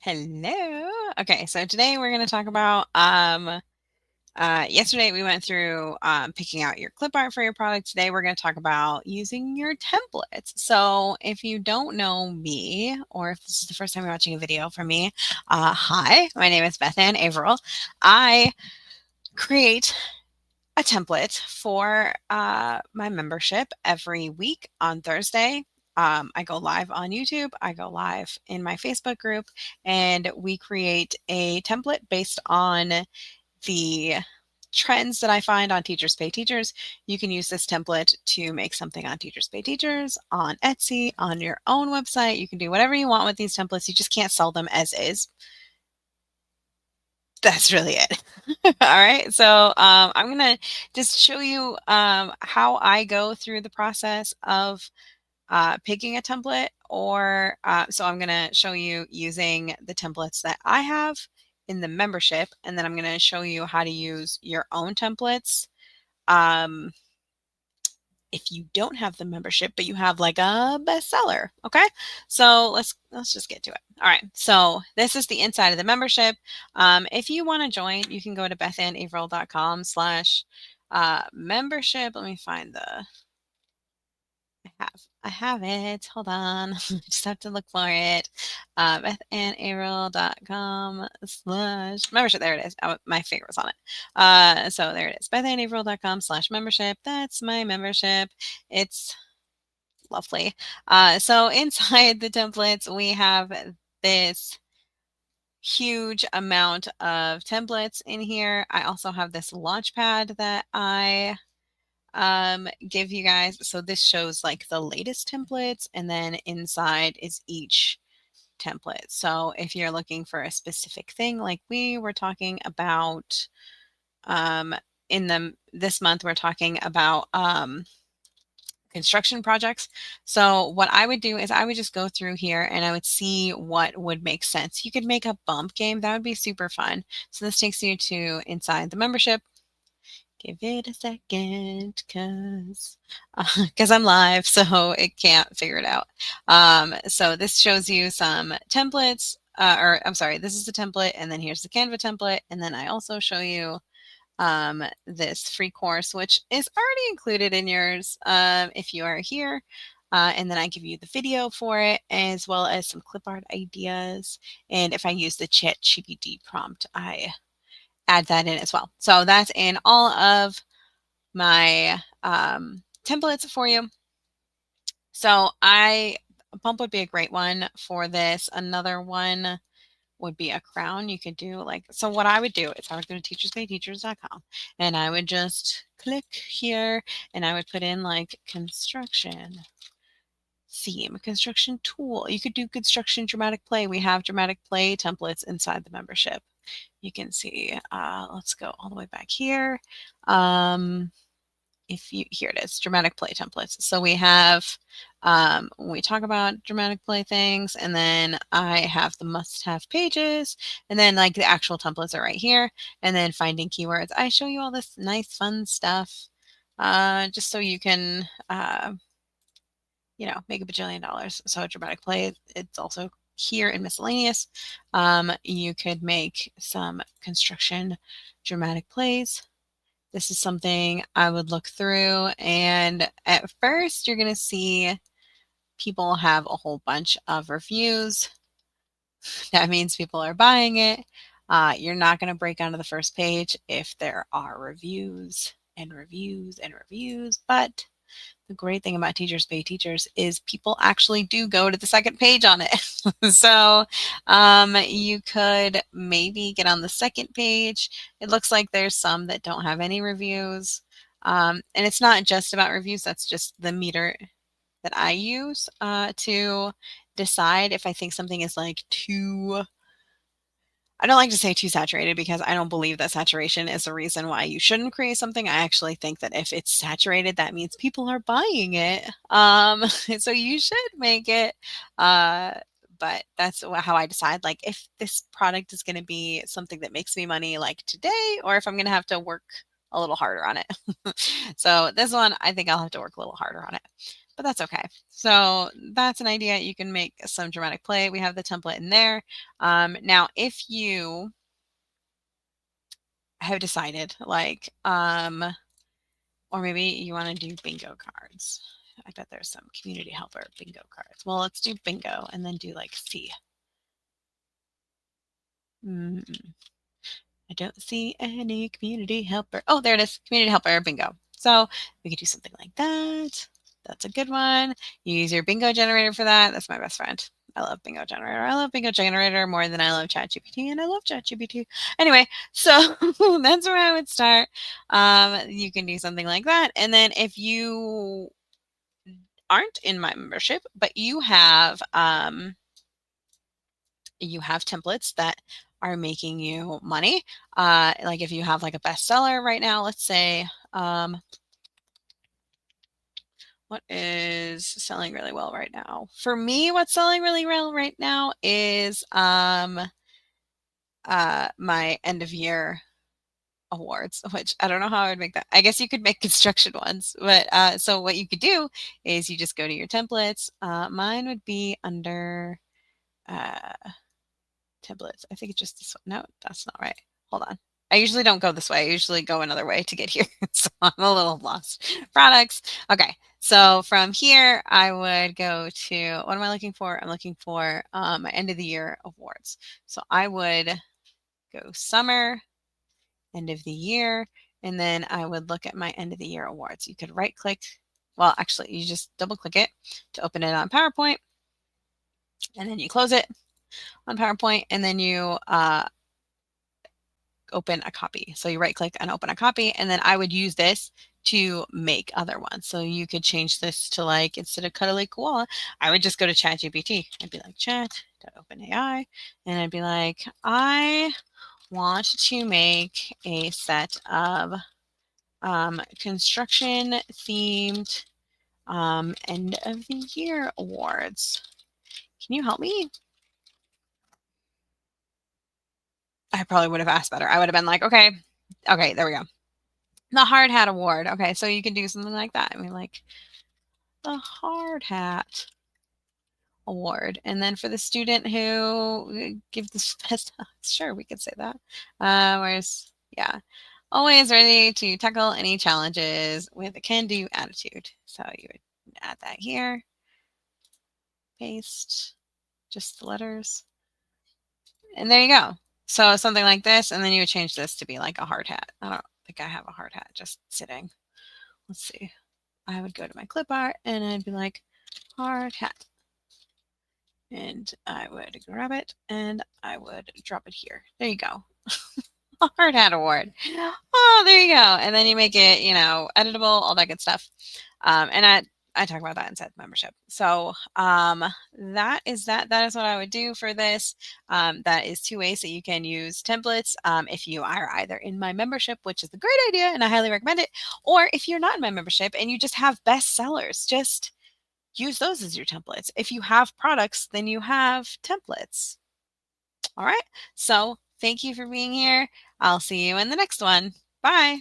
Hello. Okay, so today we're going to talk about yesterday we went through picking out your clip art for your product. Today we're going to talk about using your templates. So if you don't know me, or if this is the first time you're watching a video from me, hi, my name is Beth Ann Averill. I create a template for my membership every week on Thursday. I go live on YouTube, I go live in my Facebook group, and we create a template based on the trends that I find on Teachers Pay Teachers. You can use this template to make something on Teachers Pay Teachers, on Etsy, on your own website. You can do whatever you want with these templates. You just can't sell them as is. That's really it. All right. So I'm going to just show you how I go through the process of picking a template, or so I'm going to show you using the templates that I have in the membership, and then I'm going to show you how to use your own templates. Um, if you don't have the membership, but you have like a bestseller. Okay. So let's just get to it. All right. So this is the inside of the membership. If you want to join, you can go to bethanaverill.com/membership. Let me find the I have it. Hold on. Just have to look for it. bethanaverill.com/membership. There it is. My finger was on it. So there it is. bethanaverill.com/membership. That's my membership. It's lovely. So inside the templates, we have this huge amount of templates in here. I also have this launch pad that I give you guys. So this shows like the latest templates, and then inside is each template. So if you're looking for a specific thing, like we were talking about this month, we're talking about construction projects. So what I would do is I would just go through here and I would see what would make sense. You could make a bump game. That would be super fun. So this takes you to inside the membership. Give it a second, cause I'm live, so it can't figure it out. So this shows you some templates, or I'm sorry, this is the template, and then here's the Canva template, and then I also show you this free course, which is already included in yours if you are here. And then I give you the video for it, as well as some clip art ideas. And if I use the ChatGPT prompt, I add that in as well. So that's in all of my templates for you. So a pump would be a great one for this. Another one would be a crown. You could do like, so what I would do is I would go to teacherspayteachers.com and I would just click here and I would put in like construction theme, construction tool. You could do construction dramatic play. We have dramatic play templates inside the membership. You can see, let's go all the way back here. Here it is, dramatic play templates. So we have, when we talk about dramatic play things, and then I have the must-have pages, and then like the actual templates are right here, and then finding keywords. I show you all this nice fun stuff, just so you can, make a bajillion dollars. So dramatic play, it's also here in miscellaneous. You could make some construction dramatic plays. This is something I would look through, and at first you're going to see people have a whole bunch of reviews. That means people are buying it. You're not going to break onto the first page if there are reviews and reviews and reviews, but the great thing about Teachers Pay Teachers is people actually do go to the second page on it. So you could maybe get on the second page. It looks like there's some that don't have any reviews. And it's not just about reviews. That's just the meter that I use to decide if I think something is like too, I don't like to say too saturated, because I don't believe that saturation is the reason why you shouldn't create something. I actually think that if it's saturated, that means people are buying it. So you should make it. But that's how I decide, like, if this product is going to be something that makes me money like today, or if I'm going to have to work a little harder on it. So this one, I think I'll have to work a little harder on it. but that's okay. So that's an idea. You can make some dramatic play. We have the template in there. Now, if you have decided, like, or maybe you want to do bingo cards. I bet there's some community helper bingo cards. Well, let's do bingo and then do like C. Mm, I don't see any community helper. Oh, there it is. Community helper bingo. So we could do something like that. That's a good one. You use your bingo generator for that. That's my best friend. I love bingo generator. I love bingo generator more than I love ChatGPT, and I love ChatGPT. Anyway, so that's where I would start. You can do something like that, and then if you aren't in my membership, but you have templates that are making you money. Like if you have like a bestseller right now, let's say, what is selling really well right now? For me, what's selling really well right now is my end of year awards, which I don't know how I would make that. I guess you could make construction ones, but so what you could do is you just go to your templates. Mine would be under uh, templates. I think it's just this one. No, that's not right. Hold on. I usually don't go this way. I usually go another way to get here. So I'm a little lost. Products. Okay. So from here, I would go to what am I looking for? I'm looking for my end of the year awards. So I would go summer, end of the year, and then I would look at my end of the year awards. You could right click. Well, actually, you just double click it to open it on PowerPoint, and then you close it on PowerPoint, and then you open a copy. So you right click and open a copy, and then I would use this to make other ones. So you could change this to like, instead of cuddly koala, I would just go to ChatGPT. I'd be like, chat.openai, and I'd be like, I want to make a set of construction themed end of the year awards. Can you help me? I probably would have asked better. I would have been like, okay, there we go. The hard hat award. Okay, so you can do something like that. I mean, like the hard hat award. And then for the student who gives the best, sure, we could say that. Whereas, yeah, always ready to tackle any challenges with a can-do attitude. So you would add that here, paste, just the letters, and there you go. So something like this, and then you would change this to be like a hard hat. I don't think I have a hard hat just sitting. Let's see. I would go to my clip art and I'd be like, hard hat. And I would grab it and I would drop it here. There you go. Hard hat award. Oh, there you go. And then you make it, editable, all that good stuff. And I talk about that inside the membership. So that is that. That is what I would do for this. That is two ways that you can use templates. If you are either in my membership, which is a great idea and I highly recommend it, or if you're not in my membership and you just have best sellers, just use those as your templates. If you have products, then you have templates. All right. So thank you for being here. I'll see you in the next one. Bye.